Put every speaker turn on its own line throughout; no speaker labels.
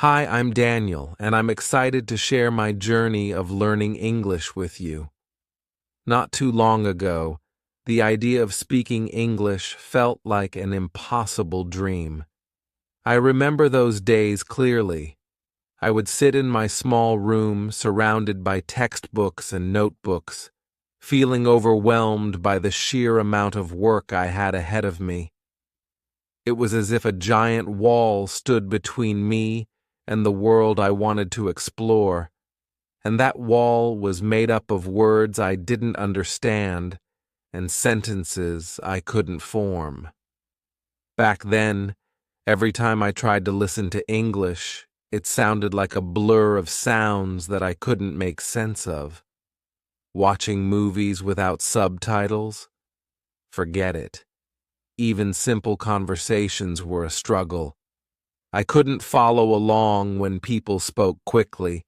Hi, I'm Daniel, and I'm excited to share my journey of learning English with you. Not too long ago, the idea of speaking English felt like an impossible dream. I remember those days clearly. I would sit in my small room surrounded by textbooks and notebooks, feeling overwhelmed by the sheer amount of work I had ahead of me. It was as if a giant wall stood between me and the world I wanted to explore, and that wall was made up of words I didn't understand and sentences I couldn't form. Back then, every time I tried to listen to English, it sounded like a blur of sounds that I couldn't make sense of. Watching movies without subtitles? Forget it. Even simple conversations were a struggle. I couldn't follow along when people spoke quickly,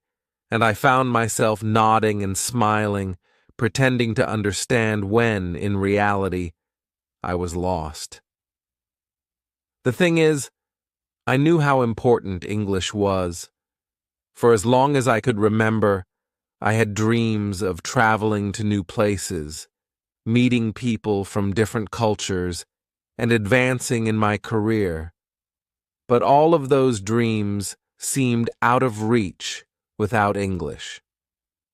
and I found myself nodding and smiling, pretending to understand when, in reality, I was lost. The thing is, I knew how important English was. For as long as I could remember, I had dreams of traveling to new places, meeting people from different cultures, and advancing in my career. But all of those dreams seemed out of reach without English.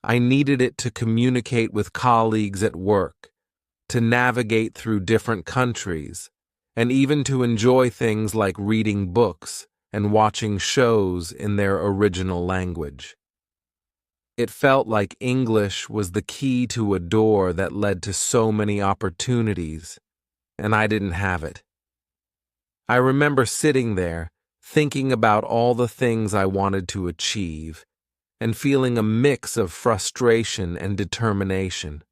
I needed it to communicate with colleagues at work, to navigate through different countries, and even to enjoy things like reading books and watching shows in their original language. It felt like English was the key to a door that led to so many opportunities, and I didn't have it. I remember sitting there, thinking about all the things I wanted to achieve, and feeling a mix of frustration and determination.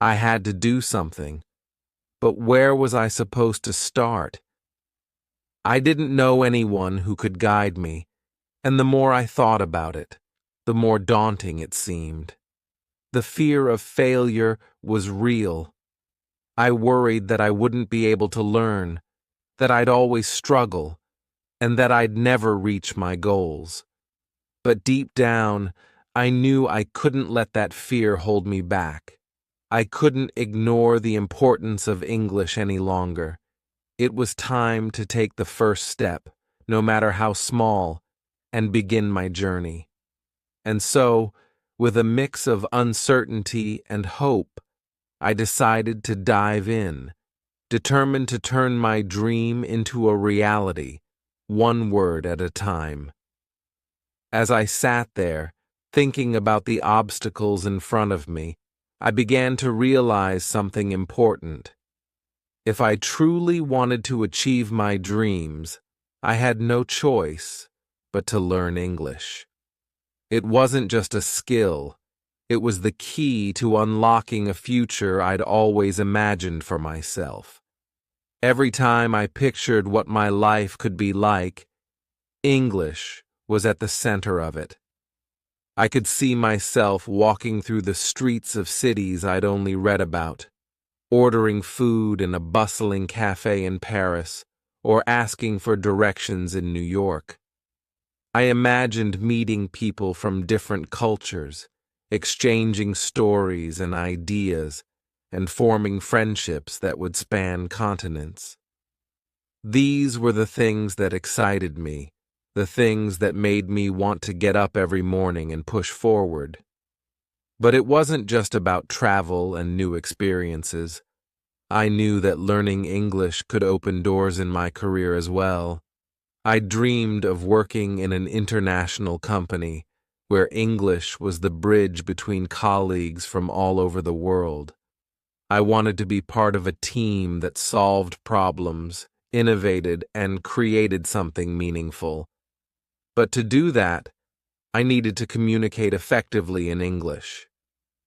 I had to do something, but where was I supposed to start? I didn't know anyone who could guide me, and the more I thought about it, the more daunting it seemed. The fear of failure was real. I worried that I wouldn't be able to learn, that I'd always struggle, and that I'd never reach my goals. But deep down, I knew I couldn't let that fear hold me back. I couldn't ignore the importance of English any longer. It was time to take the first step, no matter how small, and begin my journey. And so, with a mix of uncertainty and hope, I decided to dive in, determined to turn my dream into a reality, one word at a time. As I sat there, thinking about the obstacles in front of me, I began to realize something important. If I truly wanted to achieve my dreams, I had no choice but to learn English. It wasn't just a skill, it was the key to unlocking a future I'd always imagined for myself. Every time I pictured what my life could be like, English was at the center of it. I could see myself walking through the streets of cities I'd only read about, ordering food in a bustling cafe in Paris, or asking for directions in New York. I imagined meeting people from different cultures, exchanging stories and ideas, and forming friendships that would span continents. These were the things that excited me, the things that made me want to get up every morning and push forward. But it wasn't just about travel and new experiences. I knew that learning English could open doors in my career as well. I dreamed of working in an international company where English was the bridge between colleagues from all over the world. I wanted to be part of a team that solved problems, innovated, and created something meaningful. But to do that, I needed to communicate effectively in English.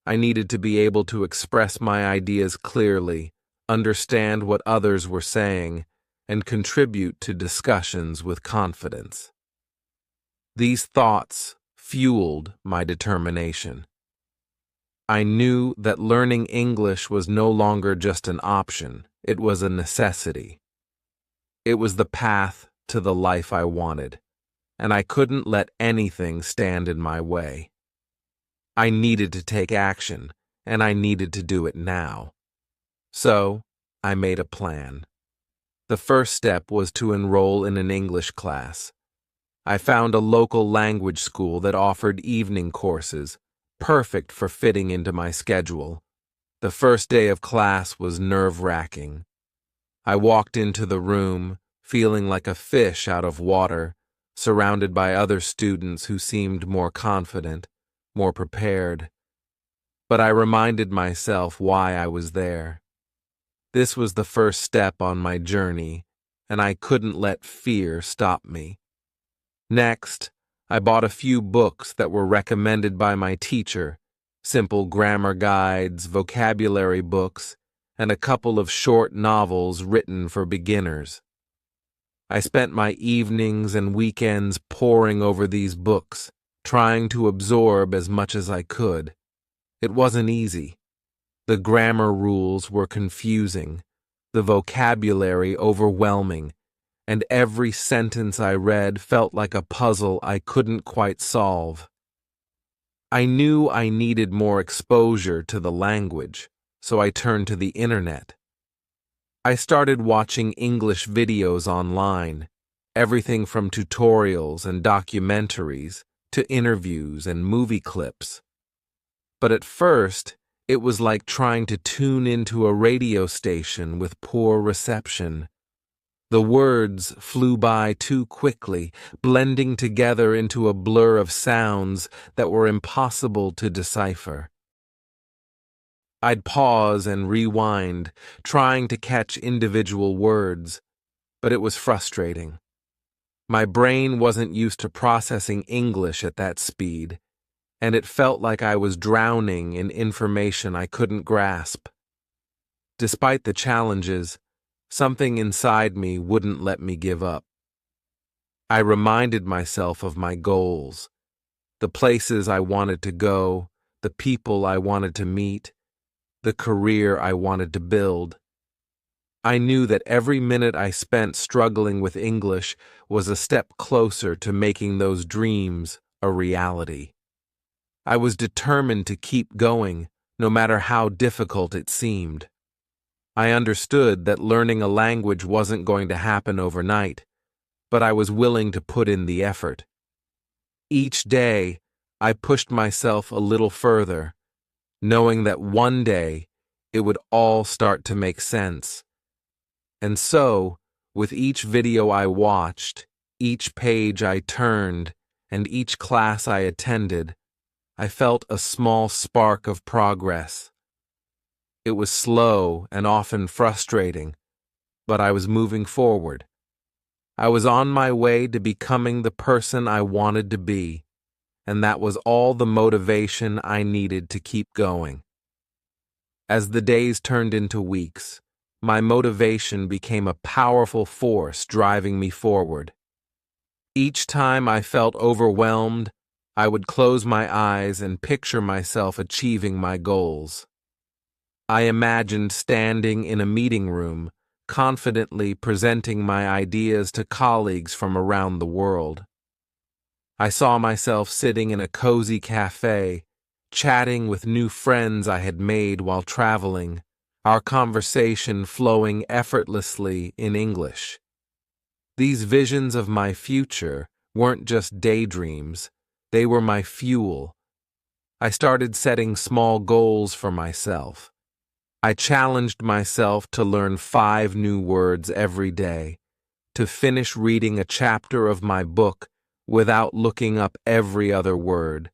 I needed to be able to express my ideas clearly, understand what others were saying, and contribute to discussions with confidence. These thoughts fueled my determination. I knew that learning English was no longer just an option, it was a necessity. It was the path to the life I wanted, and I couldn't let anything stand in my way. I needed to take action, and I needed to do it now. So, I made a plan. The first step was to enroll in an English class. I found a local language school that offered evening courses, perfect for fitting into my schedule. The first day of class was nerve-wracking. I walked into the room, feeling like a fish out of water, surrounded by other students who seemed more confident, more prepared. But I reminded myself why I was there. This was the first step on my journey, and I couldn't let fear stop me. Next, I bought a few books that were recommended by my teacher, simple grammar guides, vocabulary books, and a couple of short novels written for beginners. I spent my evenings and weekends poring over these books, trying to absorb as much as I could. It wasn't easy. The grammar rules were confusing, the vocabulary overwhelming, and every sentence I read felt like a puzzle I couldn't quite solve. I knew I needed more exposure to the language, so I turned to the internet. I started watching English videos online, everything from tutorials and documentaries to interviews and movie clips. But at first, it was like trying to tune into a radio station with poor reception. The words flew by too quickly, blending together into a blur of sounds that were impossible to decipher. I'd pause and rewind, trying to catch individual words, but it was frustrating. My brain wasn't used to processing English at that speed, and it felt like I was drowning in information I couldn't grasp. Despite the challenges, something inside me wouldn't let me give up. I reminded myself of my goals, the places I wanted to go, the people I wanted to meet, the career I wanted to build. I knew that every minute I spent struggling with English was a step closer to making those dreams a reality. I was determined to keep going, no matter how difficult it seemed. I understood that learning a language wasn't going to happen overnight, but I was willing to put in the effort. Each day, I pushed myself a little further, knowing that one day it would all start to make sense. And so, with each video I watched, each page I turned, and each class I attended, I felt a small spark of progress. It was slow and often frustrating, but I was moving forward. I was on my way to becoming the person I wanted to be, and that was all the motivation I needed to keep going. As the days turned into weeks, my motivation became a powerful force driving me forward. Each time I felt overwhelmed, I would close my eyes and picture myself achieving my goals. I imagined standing in a meeting room, confidently presenting my ideas to colleagues from around the world. I saw myself sitting in a cozy cafe, chatting with new friends I had made while traveling, our conversation flowing effortlessly in English. These visions of my future weren't just daydreams, they were my fuel. I started setting small goals for myself. I challenged myself to learn 5 new words every day, to finish reading a chapter of my book without looking up every other word,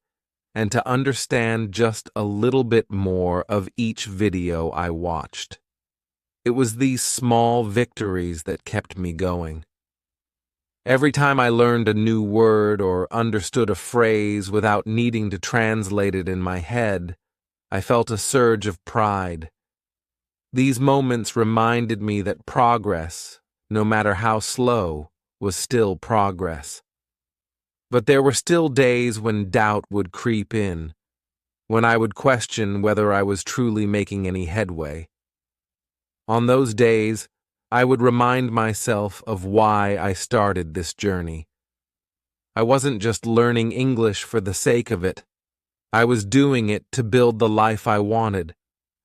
and to understand just a little bit more of each video I watched. It was these small victories that kept me going. Every time I learned a new word or understood a phrase without needing to translate it in my head, I felt a surge of pride. These moments reminded me that progress, no matter how slow, was still progress. But there were still days when doubt would creep in, when I would question whether I was truly making any headway. On those days, I would remind myself of why I started this journey. I wasn't just learning English for the sake of it. I was doing it to build the life I wanted.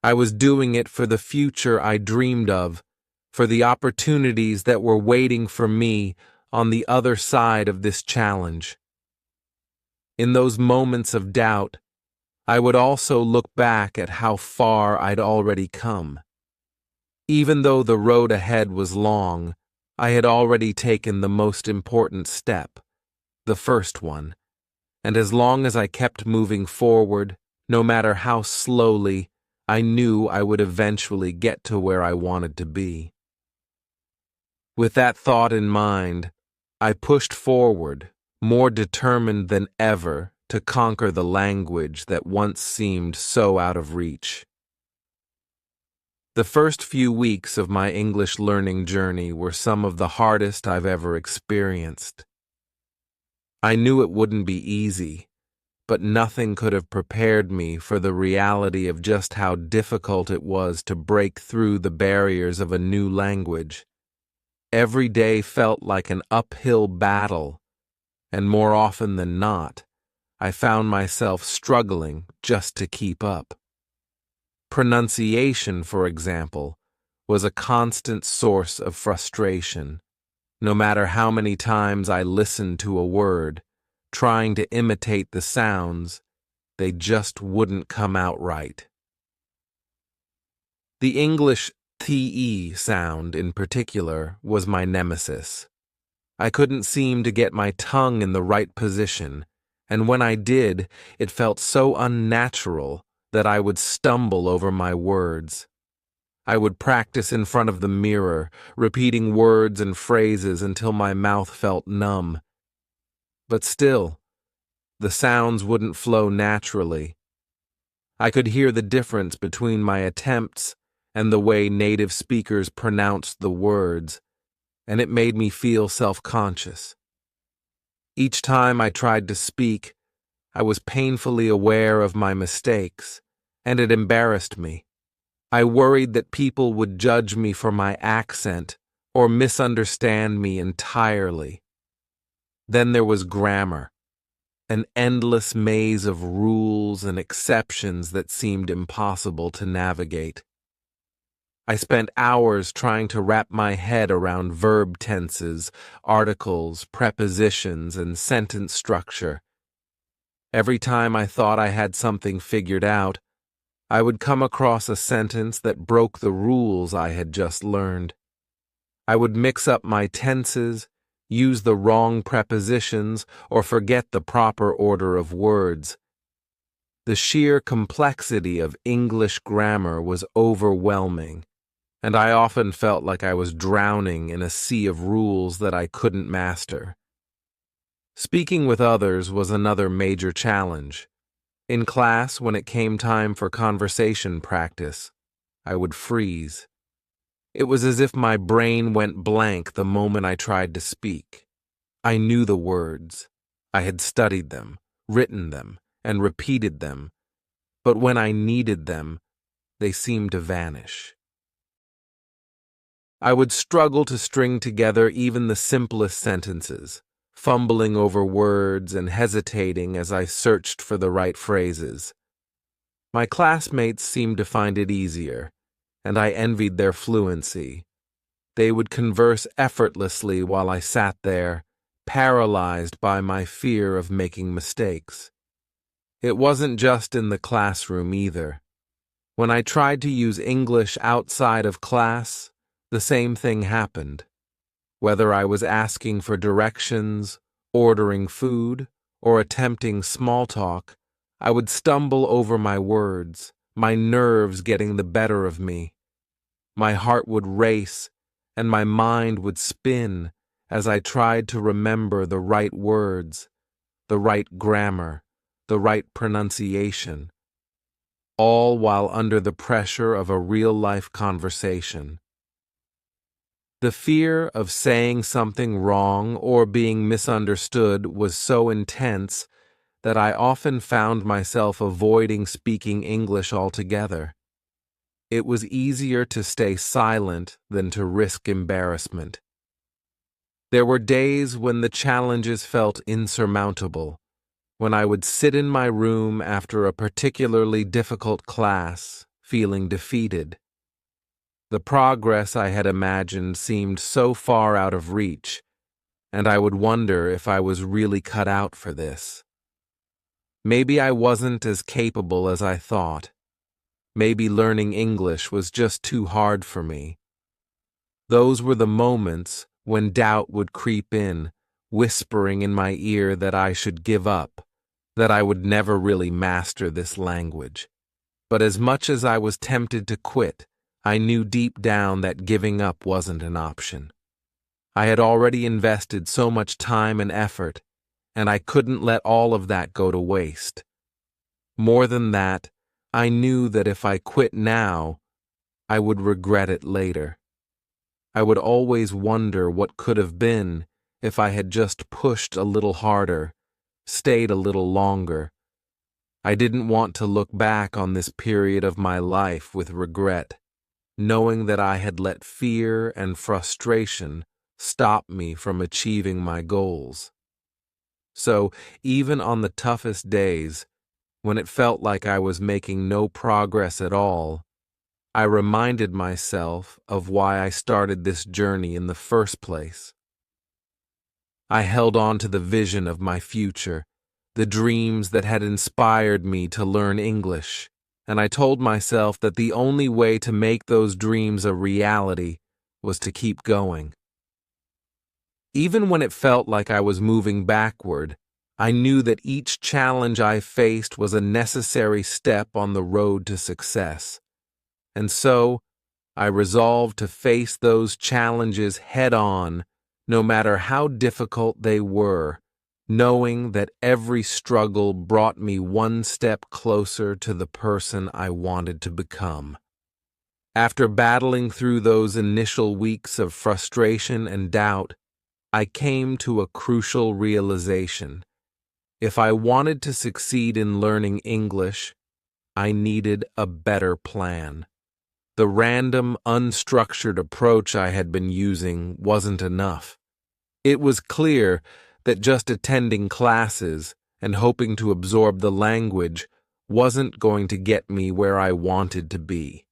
I was doing it for the future I dreamed of, for the opportunities that were waiting for me on the other side of this challenge. In those moments of doubt, I would also look back at how far I'd already come. Even though the road ahead was long, I had already taken the most important step, the first one, and as long as I kept moving forward, no matter how slowly, I knew I would eventually get to where I wanted to be. With that thought in mind, I pushed forward, more determined than ever to conquer the language that once seemed so out of reach. The first few weeks of my English learning journey were some of the hardest I've ever experienced. I knew it wouldn't be easy, but nothing could have prepared me for the reality of just how difficult it was to break through the barriers of a new language. Every day felt like an uphill battle, and more often than not, I found myself struggling just to keep up. Pronunciation, for example, was a constant source of frustration. No matter how many times I listened to a word, trying to imitate the sounds, they just wouldn't come out right. The English TE sound, in particular, was my nemesis. I couldn't seem to get my tongue in the right position, and when I did, it felt so unnatural that I would stumble over my words. I would practice in front of the mirror, repeating words and phrases until my mouth felt numb. But still, the sounds wouldn't flow naturally. I could hear the difference between my attempts and the way native speakers pronounced the words, and it made me feel self-conscious. Each time I tried to speak, I was painfully aware of my mistakes, and it embarrassed me. I worried that people would judge me for my accent or misunderstand me entirely. Then there was grammar, an endless maze of rules and exceptions that seemed impossible to navigate. I spent hours trying to wrap my head around verb tenses, articles, prepositions, and sentence structure. Every time I thought I had something figured out, I would come across a sentence that broke the rules I had just learned. I would mix up my tenses, use the wrong prepositions, or forget the proper order of words. The sheer complexity of English grammar was overwhelming, and I often felt like I was drowning in a sea of rules that I couldn't master. Speaking with others was another major challenge. In class, when it came time for conversation practice, I would freeze. It was as if my brain went blank the moment I tried to speak. I knew the words. I had studied them, written them, and repeated them, but when I needed them, they seemed to vanish. I would struggle to string together even the simplest sentences, fumbling over words and hesitating as I searched for the right phrases. My classmates seemed to find it easier, and I envied their fluency. They would converse effortlessly while I sat there, paralyzed by my fear of making mistakes. It wasn't just in the classroom either. When I tried to use English outside of class, the same thing happened. Whether I was asking for directions, ordering food, or attempting small talk, I would stumble over my words, my nerves getting the better of me. My heart would race, and my mind would spin as I tried to remember the right words, the right grammar, the right pronunciation, all while under the pressure of a real-life conversation. The fear of saying something wrong or being misunderstood was so intense that I often found myself avoiding speaking English altogether. It was easier to stay silent than to risk embarrassment. There were days when the challenges felt insurmountable, when I would sit in my room after a particularly difficult class, feeling defeated. The progress I had imagined seemed so far out of reach, and I would wonder if I was really cut out for this. Maybe I wasn't as capable as I thought. Maybe learning English was just too hard for me. Those were the moments when doubt would creep in, whispering in my ear that I should give up, that I would never really master this language. But as much as I was tempted to quit, I knew deep down that giving up wasn't an option. I had already invested so much time and effort, and I couldn't let all of that go to waste. More than that, I knew that if I quit now, I would regret it later. I would always wonder what could have been if I had just pushed a little harder, stayed a little longer. I didn't want to look back on this period of my life with regret, knowing that I had let fear and frustration stop me from achieving my goals. So, even on the toughest days, when it felt like I was making no progress at all, I reminded myself of why I started this journey in the first place. I held on to the vision of my future, the dreams that had inspired me to learn English, and I told myself that the only way to make those dreams a reality was to keep going. Even when it felt like I was moving backward, I knew that each challenge I faced was a necessary step on the road to success. And so, I resolved to face those challenges head-on, no matter how difficult they were, knowing that every struggle brought me one step closer to the person I wanted to become. After battling through those initial weeks of frustration and doubt, I came to a crucial realization. If I wanted to succeed in learning English, I needed a better plan. The random, unstructured approach I had been using wasn't enough. It was clear that just attending classes and hoping to absorb the language wasn't going to get me where I wanted to be.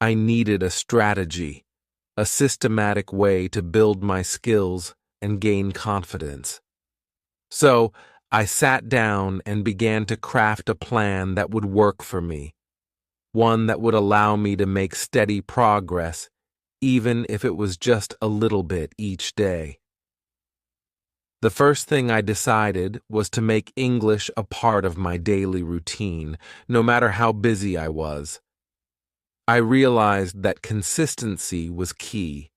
I needed a strategy, a systematic way to build my skills and gain confidence. So, I sat down and began to craft a plan that would work for me. One that would allow me to make steady progress, even if it was just a little bit each day. The first thing I decided was to make English a part of my daily routine, no matter how busy I was. I realized that consistency was key.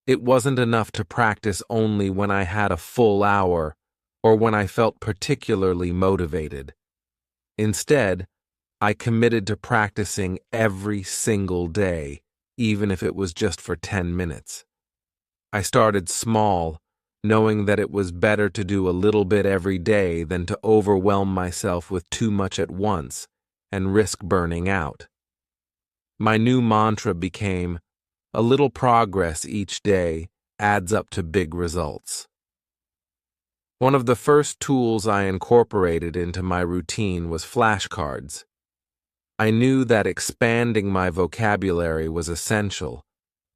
It wasn't enough to practice only when I had a full hour or when I felt particularly motivated. Instead, I committed to practicing every single day, even if it was just for 10 minutes. I started small, knowing that it was better to do a little bit every day than to overwhelm myself with too much at once and risk burning out. My new mantra became, "A little progress each day adds up to big results." One of the first tools I incorporated into my routine was flashcards. I knew that expanding my vocabulary was essential,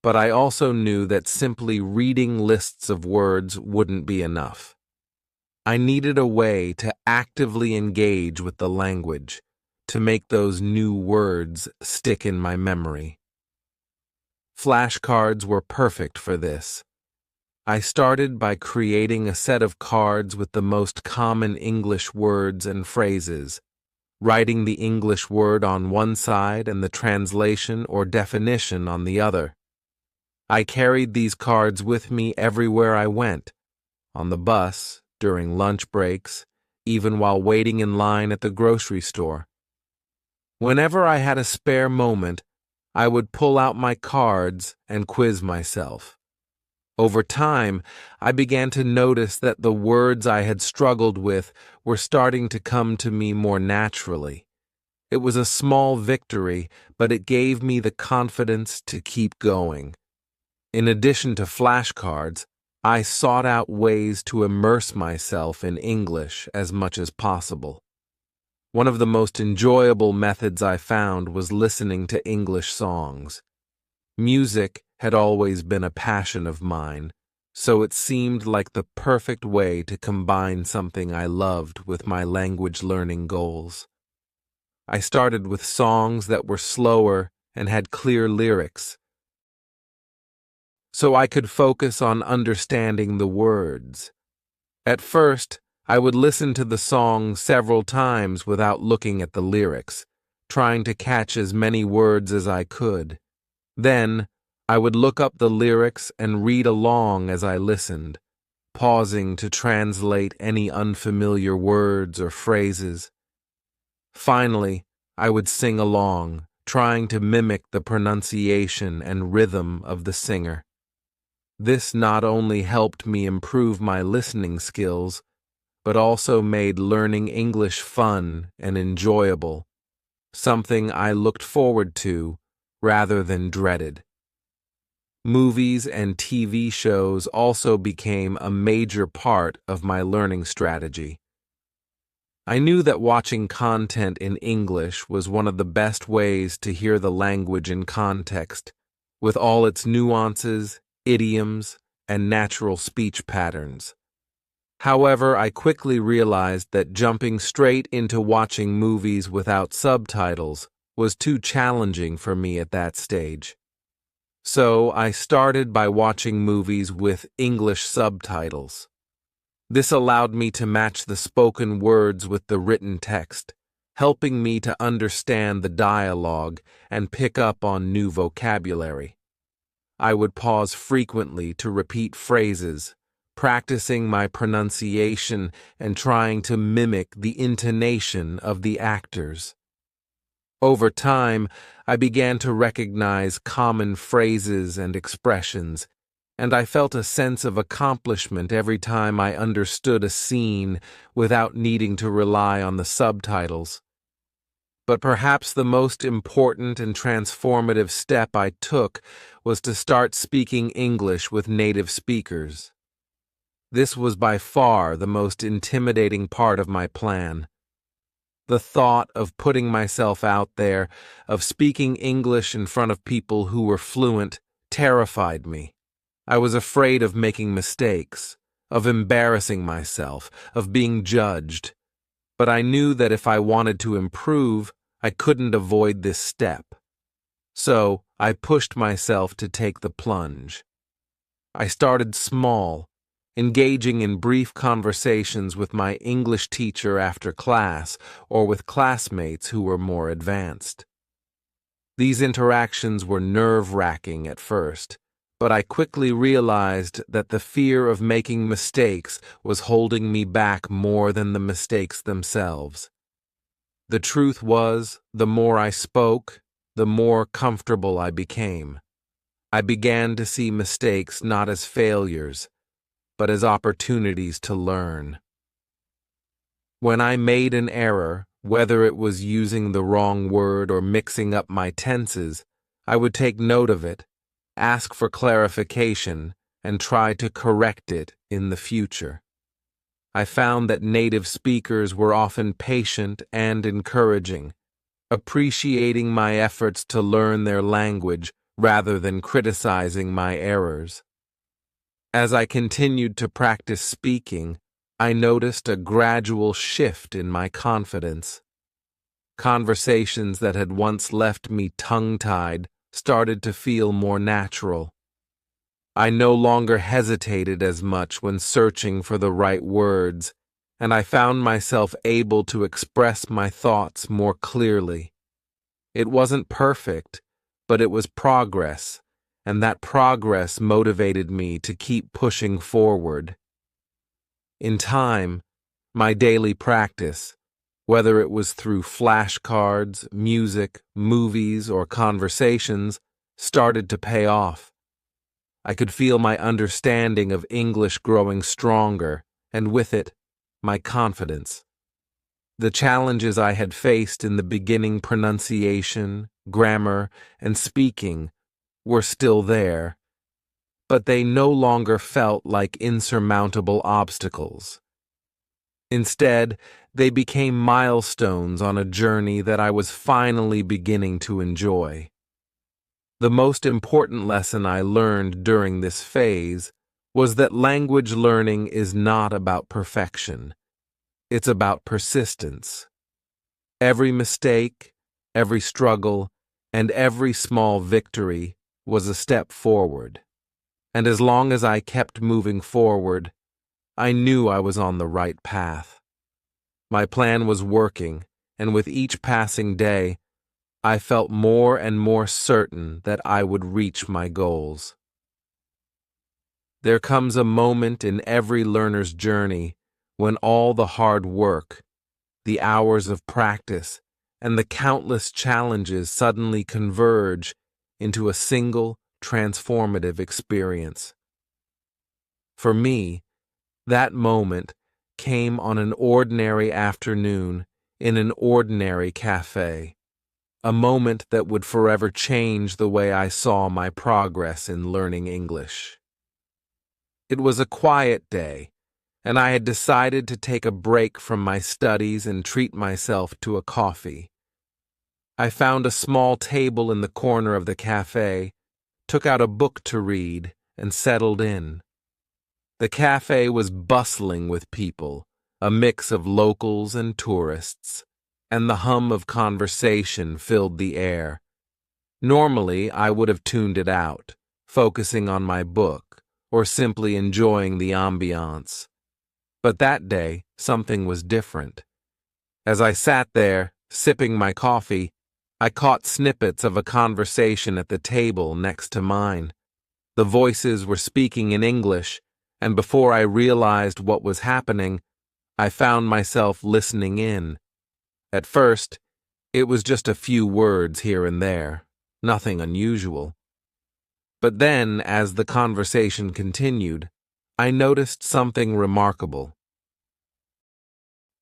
but I also knew that simply reading lists of words wouldn't be enough. I needed a way to actively engage with the language, to make those new words stick in my memory. Flashcards were perfect for this. I started by creating a set of cards with the most common English words and phrases, writing the English word on one side and the translation or definition on the other. I carried these cards with me everywhere I went, on the bus, during lunch breaks, even while waiting in line at the grocery store. Whenever I had a spare moment, I would pull out my cards and quiz myself. Over time, I began to notice that the words I had struggled with were starting to come to me more naturally. It was a small victory, but it gave me the confidence to keep going. In addition to flashcards, I sought out ways to immerse myself in English as much as possible. One of the most enjoyable methods I found was listening to English songs. Music had always been a passion of mine, so it seemed like the perfect way to combine something I loved with my language learning goals. I started with songs that were slower and had clear lyrics, so I could focus on understanding the words. At first, I would listen to the song several times without looking at the lyrics, trying to catch as many words as I could. Then, I would look up the lyrics and read along as I listened, pausing to translate any unfamiliar words or phrases. Finally, I would sing along, trying to mimic the pronunciation and rhythm of the singer. This not only helped me improve my listening skills, but also made learning English fun and enjoyable, something I looked forward to rather than dreaded. Movies and TV shows also became a major part of my learning strategy. I knew that watching content in English was one of the best ways to hear the language in context, with all its nuances, idioms, and natural speech patterns. However, I quickly realized that jumping straight into watching movies without subtitles was too challenging for me at that stage. So I started by watching movies with English subtitles. This allowed me to match the spoken words with the written text, helping me to understand the dialogue and pick up on new vocabulary. I would pause frequently to repeat phrases, practicing my pronunciation and trying to mimic the intonation of the actors. Over time, I began to recognize common phrases and expressions, and I felt a sense of accomplishment every time I understood a scene without needing to rely on the subtitles. But perhaps the most important and transformative step I took was to start speaking English with native speakers. This was by far the most intimidating part of my plan. The thought of putting myself out there, of speaking English in front of people who were fluent, terrified me. I was afraid of making mistakes, of embarrassing myself, of being judged. But I knew that if I wanted to improve, I couldn't avoid this step. So I pushed myself to take the plunge. I started small, engaging in brief conversations with my English teacher after class or with classmates who were more advanced. These interactions were nerve-wracking at first, but I quickly realized that the fear of making mistakes was holding me back more than the mistakes themselves. The truth was, the more I spoke, the more comfortable I became. I began to see mistakes not as failures, but as opportunities to learn. When I made an error, whether it was using the wrong word or mixing up my tenses, I would take note of it, ask for clarification, and try to correct it in the future. I found that native speakers were often patient and encouraging, appreciating my efforts to learn their language rather than criticizing my errors. As I continued to practice speaking, I noticed a gradual shift in my confidence. Conversations that had once left me tongue-tied started to feel more natural. I no longer hesitated as much when searching for the right words, and I found myself able to express my thoughts more clearly. It wasn't perfect, but it was progress, and that progress motivated me to keep pushing forward. In time, my daily practice, whether it was through flashcards, music, movies, or conversations, started to pay off. I could feel my understanding of English growing stronger, and with it, my confidence. The challenges I had faced in the beginning, pronunciation, grammar, and speaking, were still there, but they no longer felt like insurmountable obstacles. Instead, they became milestones on a journey that I was finally beginning to enjoy. The most important lesson I learned during this phase was that language learning is not about perfection. It's about persistence. Every mistake, every struggle, and every small victory was a step forward. And as long as I kept moving forward, I knew I was on the right path. My plan was working, and with each passing day, I felt more and more certain that I would reach my goals. There comes a moment in every learner's journey when all the hard work, the hours of practice, and the countless challenges suddenly converge into a single, transformative experience. For me, that moment came on an ordinary afternoon in an ordinary cafe, a moment that would forever change the way I saw my progress in learning English. It was a quiet day, and I had decided to take a break from my studies and treat myself to a coffee. I found a small table in the corner of the cafe, took out a book to read, and settled in. The cafe was bustling with people, a mix of locals and tourists, and the hum of conversation filled the air. Normally, I would have tuned it out, focusing on my book, or simply enjoying the ambiance. But that day, something was different. As I sat there, sipping my coffee, I caught snippets of a conversation at the table next to mine. The voices were speaking in English, and before I realized what was happening, I found myself listening in. At first, it was just a few words here and there, nothing unusual. But then, as the conversation continued, I noticed something remarkable.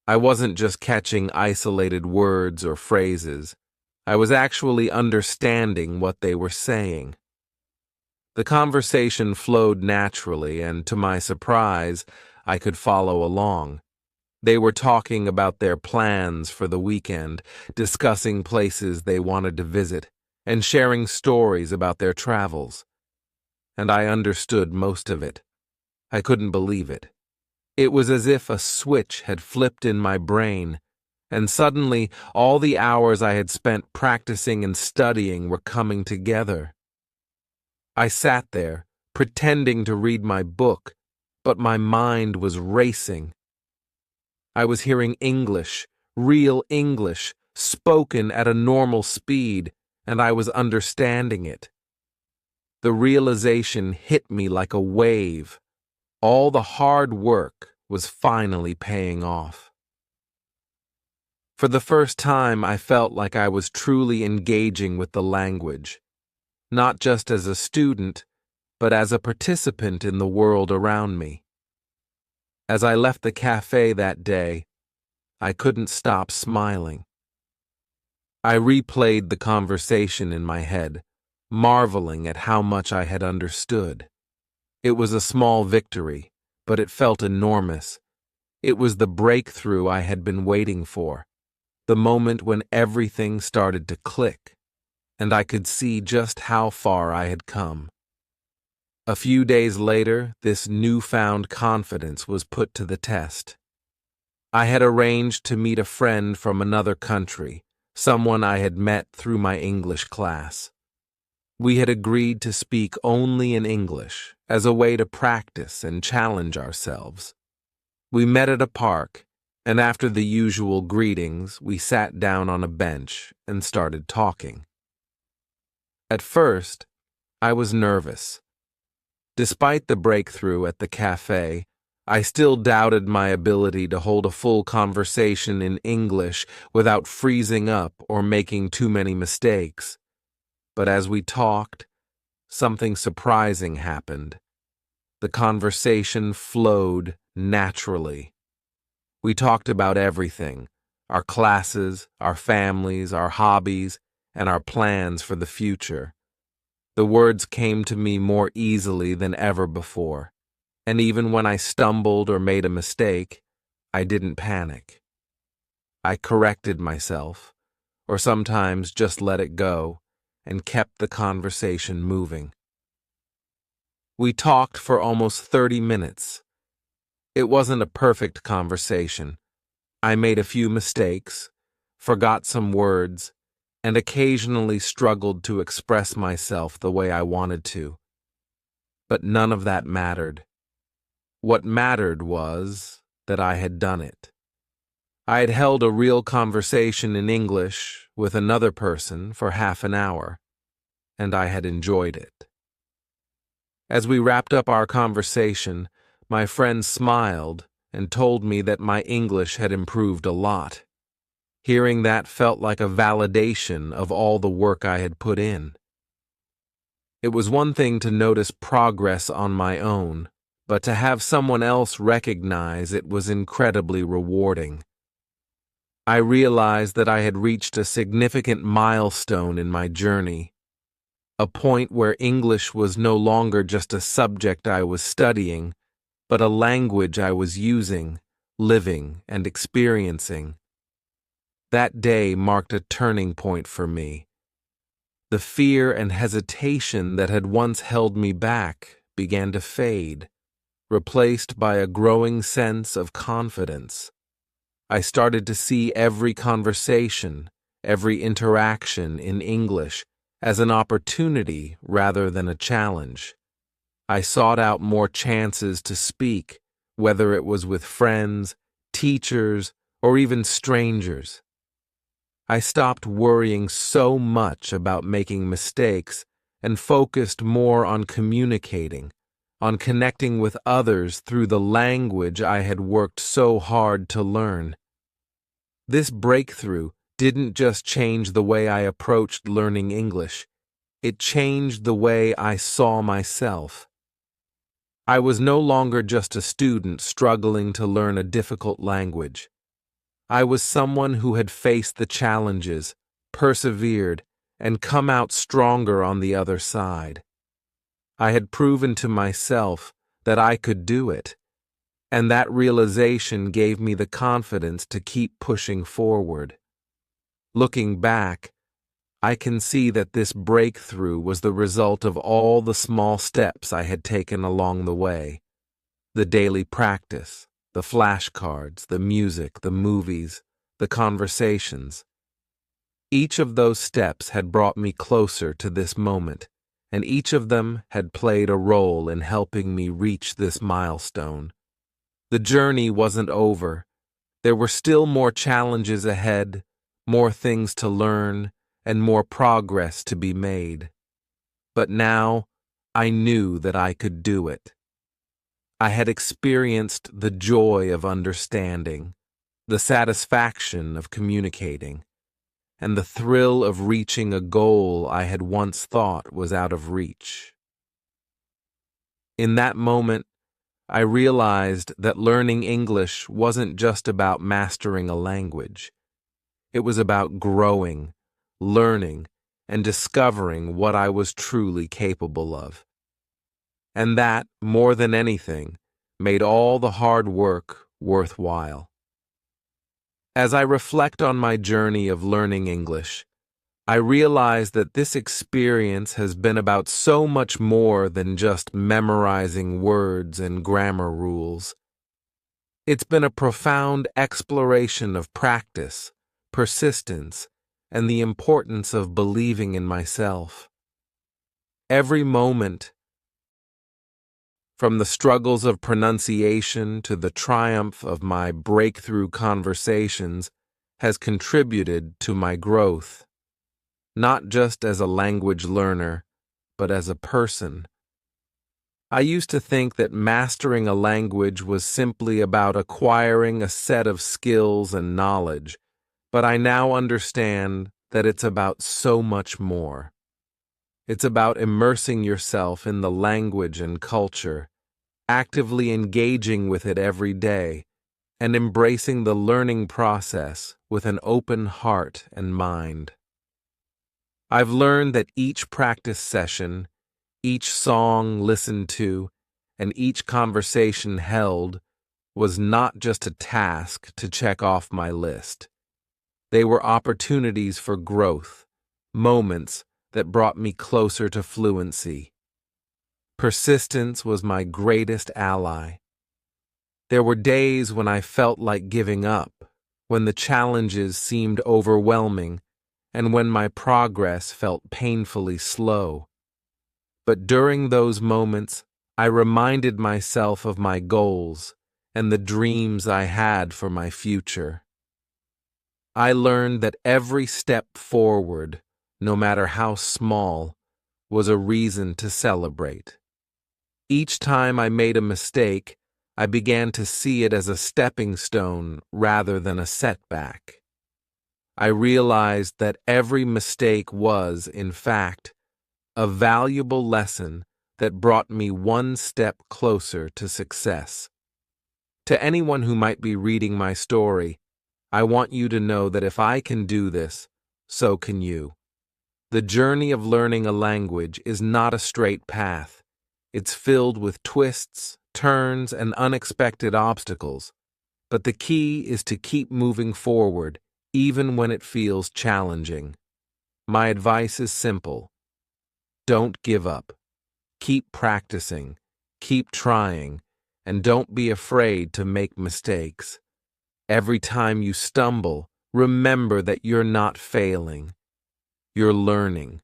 I wasn't just catching isolated words or phrases. I was actually understanding what they were saying. The conversation flowed naturally, and to my surprise, I could follow along. They were talking about their plans for the weekend, discussing places they wanted to visit, and sharing stories about their travels. And I understood most of it. I couldn't believe it. It was as if a switch had flipped in my brain, and suddenly all the hours I had spent practicing and studying were coming together. I sat there, pretending to read my book, but my mind was racing. I was hearing English, real English, spoken at a normal speed, and I was understanding it. The realization hit me like a wave. All the hard work was finally paying off. For the first time, I felt like I was truly engaging with the language, not just as a student, but as a participant in the world around me. As I left the cafe that day, I couldn't stop smiling. I replayed the conversation in my head, marveling at how much I had understood. It was a small victory, but it felt enormous. It was the breakthrough I had been waiting for, the moment when everything started to click, and I could see just how far I had come. A few days later, this newfound confidence was put to the test. I had arranged to meet a friend from another country, someone I had met through my English class. We had agreed to speak only in English as a way to practice and challenge ourselves. We met at a park, and after the usual greetings, we sat down on a bench and started talking. At first, I was nervous. Despite the breakthrough at the cafe, I still doubted my ability to hold a full conversation in English without freezing up or making too many mistakes. But as we talked, something surprising happened. The conversation flowed naturally. We talked about everything: our classes, our families, our hobbies, and our plans for the future. The words came to me more easily than ever before, and even when I stumbled or made a mistake, I didn't panic. I corrected myself, or sometimes just let it go, and kept the conversation moving. We talked for almost 30 minutes. It wasn't a perfect conversation. I made a few mistakes, forgot some words, and occasionally struggled to express myself the way I wanted to. But none of that mattered. What mattered was that I had done it. I had held a real conversation in English with another person for half an hour, and I had enjoyed it. As we wrapped up our conversation, my friend smiled and told me that my English had improved a lot. Hearing that felt like a validation of all the work I had put in. It was one thing to notice progress on my own, but to have someone else recognize it was incredibly rewarding. I realized that I had reached a significant milestone in my journey, a point where English was no longer just a subject I was studying, but a language I was using, living, and experiencing. That day marked a turning point for me. The fear and hesitation that had once held me back began to fade, replaced by a growing sense of confidence. I started to see every conversation, every interaction in English as an opportunity rather than a challenge. I sought out more chances to speak, whether it was with friends, teachers, or even strangers. I stopped worrying so much about making mistakes and focused more on communicating, on connecting with others through the language I had worked so hard to learn. This breakthrough didn't just change the way I approached learning English, it changed the way I saw myself. I was no longer just a student struggling to learn a difficult language. I was someone who had faced the challenges, persevered, and come out stronger on the other side. I had proven to myself that I could do it, and that realization gave me the confidence to keep pushing forward. Looking back, I can see that this breakthrough was the result of all the small steps I had taken along the way. The daily practice, the flashcards, the music, the movies, the conversations. Each of those steps had brought me closer to this moment, and each of them had played a role in helping me reach this milestone. The journey wasn't over. There were still more challenges ahead, more things to learn, and more progress to be made. But now, I knew that I could do it. I had experienced the joy of understanding, the satisfaction of communicating, and the thrill of reaching a goal I had once thought was out of reach. In that moment, I realized that learning English wasn't just about mastering a language. It was about growing, learning, and discovering what I was truly capable of. And that, more than anything, made all the hard work worthwhile. As I reflect on my journey of learning English, I realize that this experience has been about so much more than just memorizing words and grammar rules. It's been a profound exploration of practice, persistence, and the importance of believing in myself. Every moment, from the struggles of pronunciation to the triumph of my breakthrough conversations, has contributed to my growth, not just as a language learner, but as a person. I used to think that mastering a language was simply about acquiring a set of skills and knowledge, but I now understand that it's about so much more. It's about immersing yourself in the language and culture, actively engaging with it every day, and embracing the learning process with an open heart and mind. I've learned that each practice session, each song listened to, and each conversation held was not just a task to check off my list. They were opportunities for growth, moments that brought me closer to fluency. Persistence was my greatest ally. There were days when I felt like giving up, when the challenges seemed overwhelming, and when my progress felt painfully slow. But during those moments, I reminded myself of my goals and the dreams I had for my future. I learned that every step forward, no matter how small, was a reason to celebrate. Each time I made a mistake, I began to see it as a stepping stone rather than a setback. I realized that every mistake was, in fact, a valuable lesson that brought me one step closer to success. To anyone who might be reading my story, I want you to know that if I can do this, so can you. The journey of learning a language is not a straight path. It's filled with twists, turns, and unexpected obstacles. But the key is to keep moving forward, even when it feels challenging. My advice is simple. Don't give up. Keep practicing, keep trying, and don't be afraid to make mistakes. Every time you stumble, remember that you're not failing. You're learning.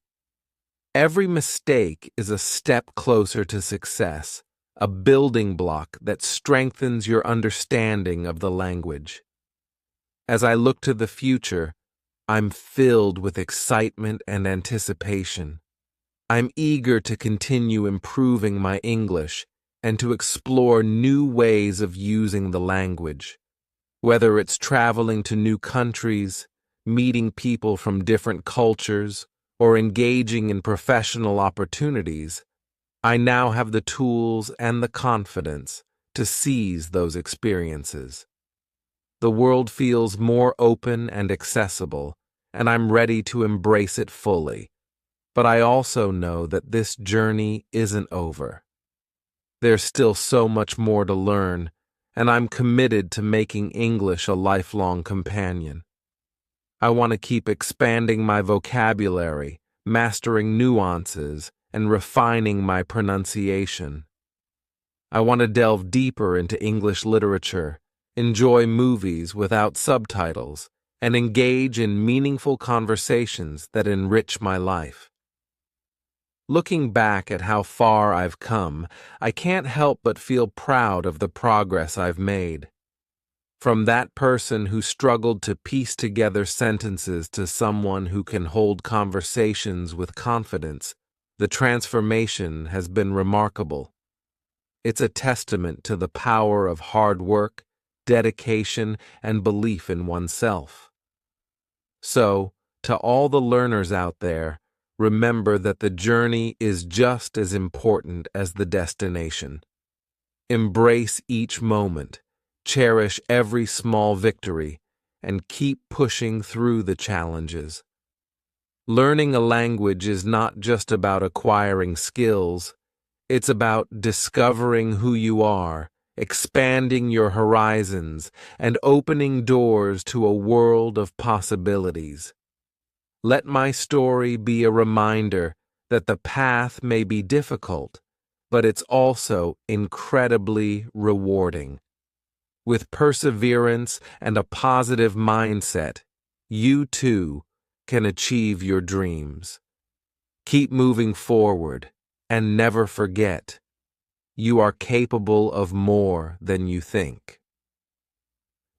Every mistake is a step closer to success, a building block that strengthens your understanding of the language. As I look to the future, I'm filled with excitement and anticipation. I'm eager to continue improving my English and to explore new ways of using the language. Whether it's traveling to new countries, meeting people from different cultures, or engaging in professional opportunities, I now have the tools and the confidence to seize those experiences. The world feels more open and accessible, and I'm ready to embrace it fully. But I also know that this journey isn't over. There's still so much more to learn, and I'm committed to making English a lifelong companion. I want to keep expanding my vocabulary, mastering nuances, and refining my pronunciation. I want to delve deeper into English literature, enjoy movies without subtitles, and engage in meaningful conversations that enrich my life. Looking back at how far I've come, I can't help but feel proud of the progress I've made. From that person who struggled to piece together sentences to someone who can hold conversations with confidence, the transformation has been remarkable. It's a testament to the power of hard work, dedication, and belief in oneself. So, to all the learners out there, remember that the journey is just as important as the destination. Embrace each moment, cherish every small victory, and keep pushing through the challenges. Learning a language is not just about acquiring skills, it's about discovering who you are, expanding your horizons, and opening doors to a world of possibilities. Let my story be a reminder that the path may be difficult, but it's also incredibly rewarding. With perseverance and a positive mindset, you too can achieve your dreams. Keep moving forward and never forget, you are capable of more than you think.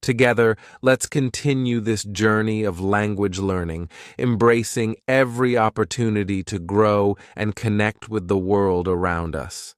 Together, let's continue this journey of language learning, embracing every opportunity to grow and connect with the world around us.